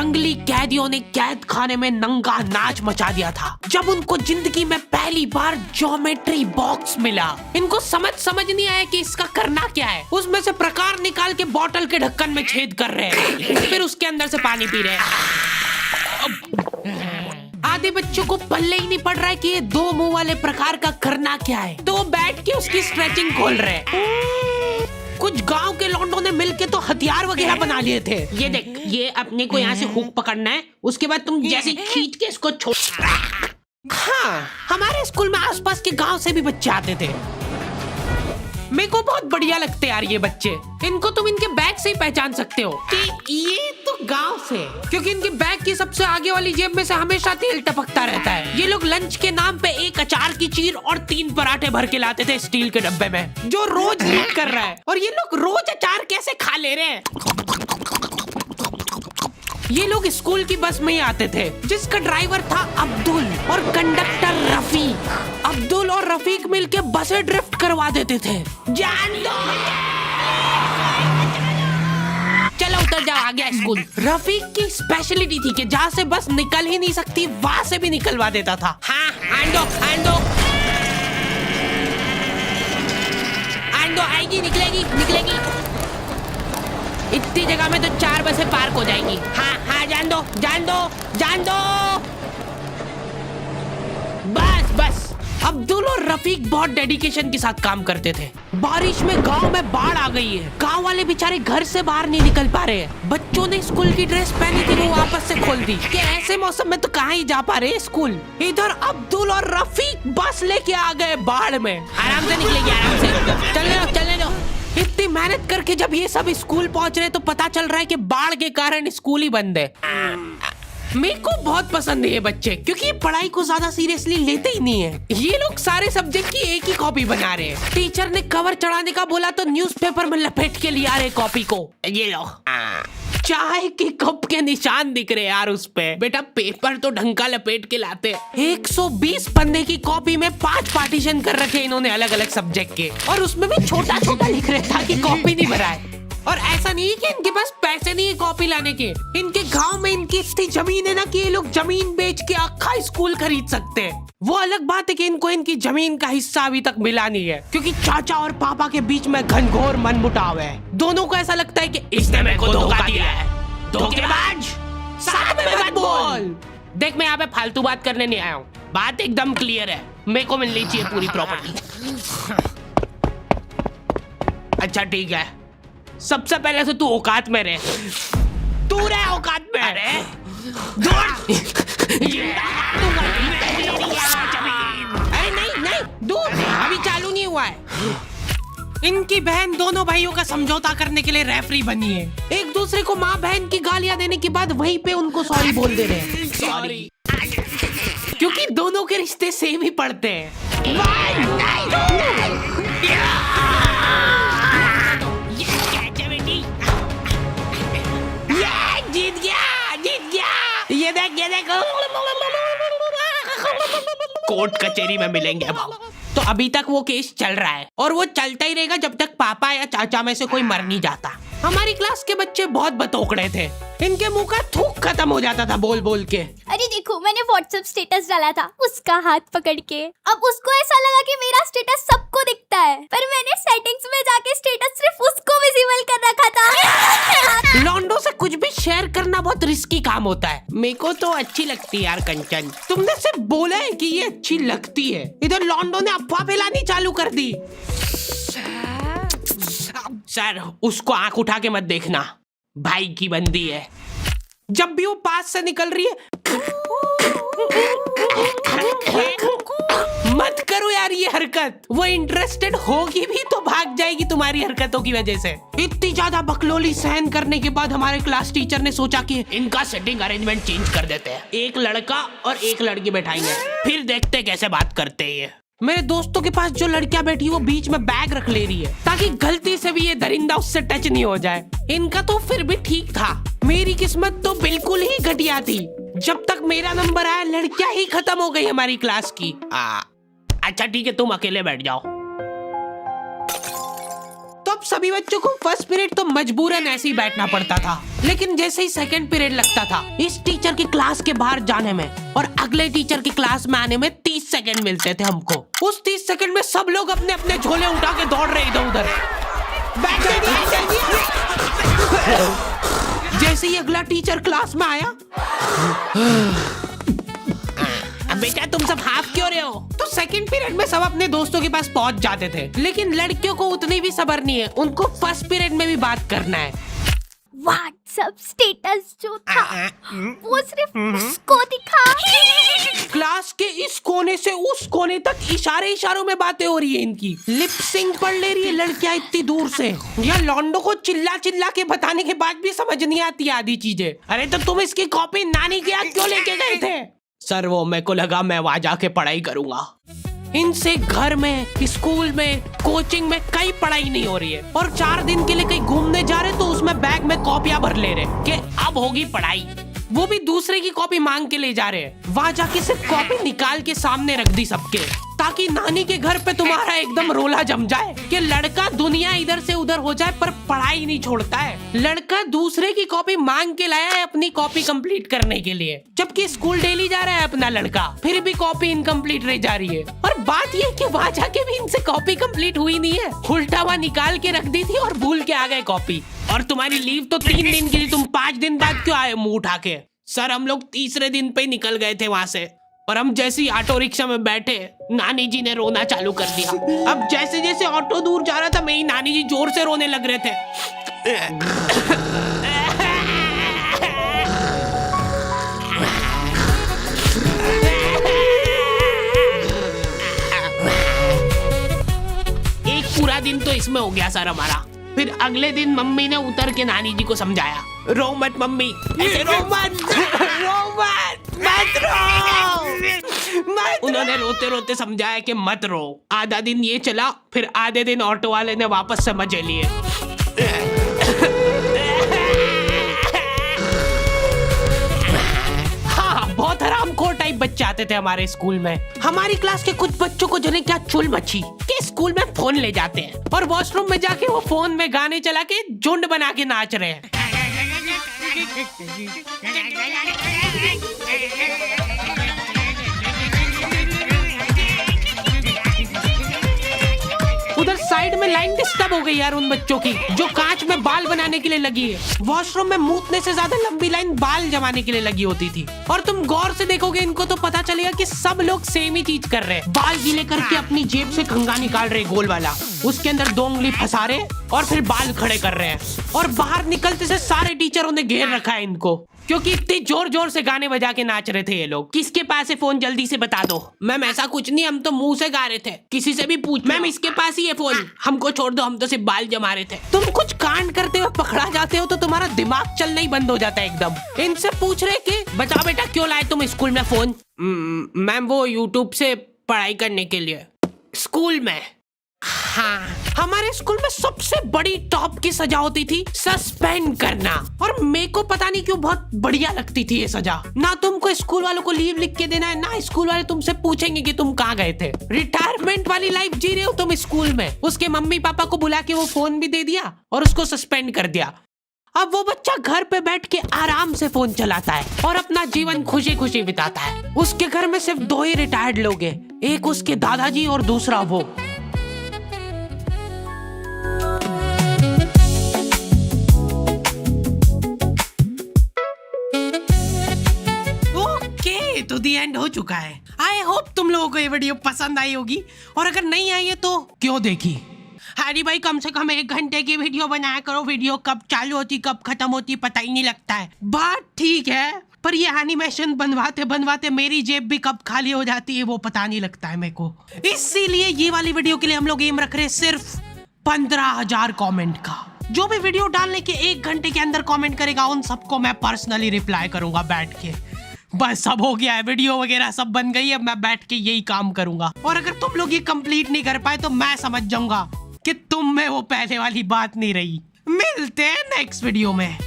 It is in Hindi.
जंगली कैदियों ने कैद खाने में नंगा नाच मचा दिया था जब उनको जिंदगी में पहली बार ज्योमेट्री बॉक्स मिला। इनको समझ नहीं आया कि इसका करना क्या है। उसमें से प्रकार निकाल के बोतल के ढक्कन में छेद कर रहे हैं, फिर उसके अंदर से पानी पी रहे हैं। आधे बच्चों को पल्ले ही नहीं पड़ रहा है कि ये दो मुंह वाले प्रकार का करना क्या है, तो बैठ के उसकी स्ट्रेचिंग खोल रहे हैं। कुछ गांव के लौंडों ने मिलके तो हथियार वगैरह बना लिए थे। ये देख, ये अपने को यहाँ से हुक पकड़ना है, उसके बाद तुम जैसे खींच के इसको छोड़। हाँ, हमारे स्कूल में आसपास के गांव से भी बच्चे आते थे। मेरे को बहुत बढ़िया लगते यार ये बच्चे। इनको तुम इनके बैग से ही पहचान सकते हो कि ये तो गांव से, क्योंकि इनके बैग की सबसे आगे वाली जेब में से हमेशा तेल टपकता रहता है। ये लोग लंच के नाम पे एक अचार की चीर और 3 पराठे भर के लाते थे स्टील के डब्बे में, जो रोज लीक कर रहा है। और ये लोग रोज अचार कैसे खा ले रहे हैं। ये लोग स्कूल की बस में ही आते थे, जिसका ड्राइवर था अब्दुल और कंडक्टर रफीक। अब्दुल और रफीक मिलके बसें ड्रिफ्ट करवा देते थे। जान दो, चलो उतर जाओ, आ गया स्कूल। रफीक की स्पेशलिटी थी कि जहाँ से बस निकल ही नहीं सकती वहाँ से भी निकलवा देता था। हाँ, आंदो आएगी, निकलेगी। इतनी जगह में तो 4 बसें पार्क हो जाएंगी। हाँ, जान दो। बस। अब्दुल और रफीक बहुत डेडिकेशन के साथ काम करते थे। बारिश में गांव में बाढ़ आ गई है। गांव वाले बेचारे घर से बाहर नहीं निकल पा रहे हैं। बच्चों ने स्कूल की ड्रेस पहनी थी, वो वापस से खोल दी कि ऐसे मौसम में तो कहाँ ही जा पा रहे हैं स्कूल। इधर अब्दुल और रफीक बस लेके आ गए बाढ़ में। आराम से निकलेगी, आराम से। चलने दो। इतनी मेहनत करके जब ये सब स्कूल पहुंच रहे तो पता चल रहा है कि बाढ़ के कारण स्कूल ही बंद है। मेरे को बहुत पसंद है ये बच्चे, क्योंकि ये पढ़ाई को ज्यादा सीरियसली लेते ही नहीं है। ये लोग सारे सब्जेक्ट की एक ही कॉपी बना रहे हैं। टीचर ने कवर चढ़ाने का बोला तो न्यूज़पेपर में लपेट के लिया रहे कॉपी को। ये लो, चाय के कप के निशान दिख रहे यार उस पे। बेटा पेपर तो ढंग का लपेट के लाते। 120 पन्ने की कॉपी में 5 पार्टीशन कर रखे इन्होंने अलग अलग सब्जेक्ट के, और उसमें भी छोटा लिख रहे ताकि कॉपी नहीं भराए। और ऐसा नहीं है कि इनके पास पैसे नहीं है कॉपी लाने के। इनके गांव में इनकी इतनी जमीन है ना कि ये लोग जमीन बेच के अक्खा स्कूल खरीद सकते हैं। वो अलग बात है कि इनको इनकी जमीन का हिस्सा अभी तक मिला नहीं है, क्योंकि चाचा और पापा के बीच में घनघोर मनमुटाव है। दोनों को ऐसा लगता है कि इसने मेरे को धोखा दिया है। धोखेबाज, साथ में मत बोल। देख, मैं यहाँ पे फालतू बात करने नहीं आया हूँ। बात एकदम क्लियर है, मेरे को मिलनी चाहिए पूरी प्रॉपर्टी। अच्छा ठीक है, सबसे पहले तो तू औकात में रहे। तू रहे औकात में। अरे नहीं, दूर, अभी चालू नहीं हुआ है। इनकी बहन दोनों भाइयों का समझौता करने के लिए रेफरी बनी है। एक दूसरे को माँ बहन की गालियां देने के बाद वहीं पे उनको सॉरी बोल दे रहे हैं। सॉरी, क्योंकि दोनों के रिश्ते सेम ही पड़ते हैं। जीत गया। ये देख कोर्ट कचहरी में मिलेंगे अब। तो अभी तक वो केस चल रहा है और वो चलता ही रहेगा जब तक पापा या चाचा में से कोई मर नहीं जाता। हमारी क्लास के बच्चे बहुत बतौकड़े थे। इनके मुंह का थूक खत्म हो जाता था बोल के। अरे देखो, मैंने व्हाट्सएप स्टेटस डाला था उसका हाथ पकड़ के। अब उसको ऐसा लगा कि मेरा स्टेटस सबको दिखता है, पर मैंने सेटिंग्स में जाके स्टेटस सिर्फ उसको विजिबल कर रखा था। लॉन्डो से कुछ भी शेयर करना बहुत रिस्की काम होता है। मेरे को तो अच्छी लगती है यार कंचन। तुमने सिर्फ बोला है कि ये अच्छी लगती है, इधर लॉन्डो ने अफवाह फैलानी चालू कर दी। सर, उसको आंख उठा के मत देखना, भाई की बंदी है। जब भी वो पास से निकल रही है मत करो यार ये हरकत। वो इंटरेस्टेड होगी भी तो भाग जाएगी तुम्हारी हरकतों की वजह से। इतनी ज्यादा बकलोली सहन करने के बाद हमारे क्लास टीचर ने सोचा कि इनका सेटिंग अरेंजमेंट चेंज कर देते हैं। एक लड़का और एक लड़की बैठाएंगे, फिर देखते कैसे बात करते हैं ये। मेरे दोस्तों के पास जो लड़कियां बैठी वो बीच में बैग रख ले रही है ताकि गलती से भी ये दरिंदा उससे टच नहीं हो जाए। इनका तो फिर भी ठीक था, मेरी किस्मत तो बिल्कुल ही घटिया थी। जब तक मेरा नंबर आया लड़कियां ही खत्म हो गई हमारी क्लास की। अच्छा ठीक है, तुम अकेले बैठ जाओ। तो अब सभी बच्चों को फर्स्ट पीरियड तो मजबूरन ऐसे ही बैठना पड़ता था, लेकिन जैसे ही सेकंड पीरियड लगता था इस टीचर की क्लास के बाहर जाने में और अगले टीचर की क्लास में आने में 30 सेकंड मिलते थे हमको। उस 30 सेकंड में सब लोग अपने अपने झोले उठा के दौड़ रहे इधर उधर। जैसे ही अगला टीचर क्लास में आया, बेटा तुम सब हाफ क्यों रहे हो, तो सेकंड पीरियड में सब अपने दोस्तों के पास पहुंच जाते थे। लेकिन लड़कियों को उतनी भी सब्र नहीं है, उनको फर्स्ट पीरियड में भी बात करना है। व्हाट्सएप स्टेटस जो था वो सिर्फ उसको दिखा। क्लास के इस कोने से उस कोने तक इशारों में बातें हो रही है इनकी। लिप सिंक पढ़ ले रही है लड़कियां इतनी दूर से। या लौंडो को चिल्ला चिल्ला के बताने के बाद भी समझ नहीं आती आधी चीजें। अरे तो तुम इसकी कॉपी नानी के यहाँ क्यों लेके गए थे? सर वो मेरे को लगा मैं वहां जाके पढ़ाई करूंगा। इनसे घर में, स्कूल में, कोचिंग में कई पढ़ाई नहीं हो रही है और 4 दिन के लिए कहीं घूमने जा रहे तो उसमें बैग में कॉपियां भर ले रहे कि अब होगी पढ़ाई। वो भी दूसरे की कॉपी मांग के ले जा रहे हैं। वहां जाके सिर्फ कॉपी निकाल के सामने रख दी सबके, ताकि नानी के घर पे तुम्हारा एकदम रोला जम जाए कि लड़का दुनिया इधर से उधर हो जाए पर पढ़ाई नहीं छोड़ता है। लड़का दूसरे की कॉपी मांग के लाया है अपनी कॉपी कंप्लीट करने के लिए, जबकि स्कूल डेली जा रहा है अपना लड़का, फिर भी कॉपी इनकम्प्लीट रह जा रही है। और बात ये कि वहां जाके भी इनसे कॉपी कंप्लीट हुई नहीं है, उल्टा हुआ निकाल के रख दी थी और भूल के आ गए कॉपी। और तुम्हारी लीव तो 3 दिन की थी, तुम 5 दिन बाद क्यों आए मुंह उठा के? सर हम लोग तीसरे दिन पे निकल गए थे वहां से और हम जैसे ही ऑटो रिक्शा में बैठे नानी जी ने रोना चालू कर दिया। अब जैसे जैसे ऑटो दूर जा रहा था मेरी नानी जी जोर से रोने लग रहे थे। एक पूरा दिन तो इसमें हो गया सर हमारा। फिर अगले दिन मम्मी ने उतर के नानी जी को समझाया, रो मत मम्मी, ऐसे रो मत, मत रो। उन्होंने रोते रोते समझाया कि मत रो। आधा दिन ये चला, फिर आधे दिन ऑटो वाले ने वापस से मजे लिए। बहुत हरामखोर टाइप बच्चे आते थे हमारे स्कूल में। हमारी क्लास के कुछ बच्चों को जने क्या चुल मची कि स्कूल में फोन ले जाते हैं और वॉशरूम में जाके वो फोन में गाने चला के झुंड बना के नाच रहे हैं। उधर साइड में लाइन डिस्टर्ब हो गई यार उन बच्चों की जो कांच में बाल बनाने के लिए लगी है। वॉशरूम में मूतने से ज्यादा लंबी लाइन बाल जमाने के लिए लगी होती थी। और तुम गौर से देखोगे इनको तो पता चलेगा कि सब लोग सेम ही चीज कर रहे हैं। बाल गीले करके अपनी जेब से कंघा निकाल रहे गोल वाला, उसके अंदर 2 उंगली फंसा रहे और फिर बाल खड़े कर रहे हैं। और बाहर निकलते से सारे टीचरों ने घेर रखा है इनको, क्योंकि इतने जोर जोर से गाने बजा के नाच रहे थे ये लोग। किसके पास है फोन जल्दी से बता दो। मैम ऐसा कुछ नहीं, हम तो मुंह से गा रहे थे। किसी से भी पूछ, मैम इसके पास ही है फोन, हमको छोड़ दो, हम तो सिर्फ बाल जमा रहे थे। तुम कुछ कांड करते हुए पकड़ा जाते हो तो तुम्हारा दिमाग चलना ही बंद हो जाता है एकदम। इनसे पूछ रहे कि बताओ बेटा क्यों लाए तुम स्कूल में फोन? मैम वो यूट्यूब से पढ़ाई करने के लिए। स्कूल में? हाँ, हमारे स्कूल में सबसे बड़ी टॉप की सजा होती थी सस्पेंड करना। और मेरे को पता नहीं क्यों बहुत बढ़िया लगती थी ये सजा। ना तुमको स्कूल वालों को लीव लिख के देना है, ना स्कूल वाले तुमसे पूछेंगे कि तुम कहाँ गए थे। रिटायरमेंट वाली लाइफ जी रहे हो तुम स्कूल में। उसके मम्मी पापा को बुला के वो फोन भी दे दिया और उसको सस्पेंड कर दिया। अब वो बच्चा घर पे बैठ के आराम से फोन चलाता है और अपना जीवन खुशी खुशी बिताता है। उसके घर में सिर्फ 2 ही रिटायर्ड लोग हैं, एक उसके दादाजी और दूसरा वो। तो दी एंड हो चुका है। आई होप तुम लोगों को ये वीडियो पसंद आई होगी, और अगर नहीं आई है तो क्यों देखी। हरी भाई कम से कम 1 घंटे की वीडियो बनाया करो। वीडियो कब चालू होती कब खत्म होती पता ही नहीं लगता है। बात ठीक है, पर ये एनिमेशन बनवाते बनवाते मेरी जेब भी कब खाली हो जाती है वो पता नहीं लगता है मेरे को। इसीलिए ये वाली वीडियो के लिए हम लोग एम रख रहे हैं सिर्फ 15,000 कमेंट का। जो भी वीडियो डालने के 1 घंटे के अंदर कमेंट करेगा उन सबको मैं पर्सनली रिप्लाई करूंगा बैठ के। बस सब हो गया है, वीडियो वगैरह सब बन गई है, मैं बैठ के यही काम करूंगा। और अगर तुम लोग ये कंप्लीट नहीं कर पाए तो मैं समझ जाऊंगा कि तुम में वो पहले वाली बात नहीं रही। मिलते हैं नेक्स्ट वीडियो में।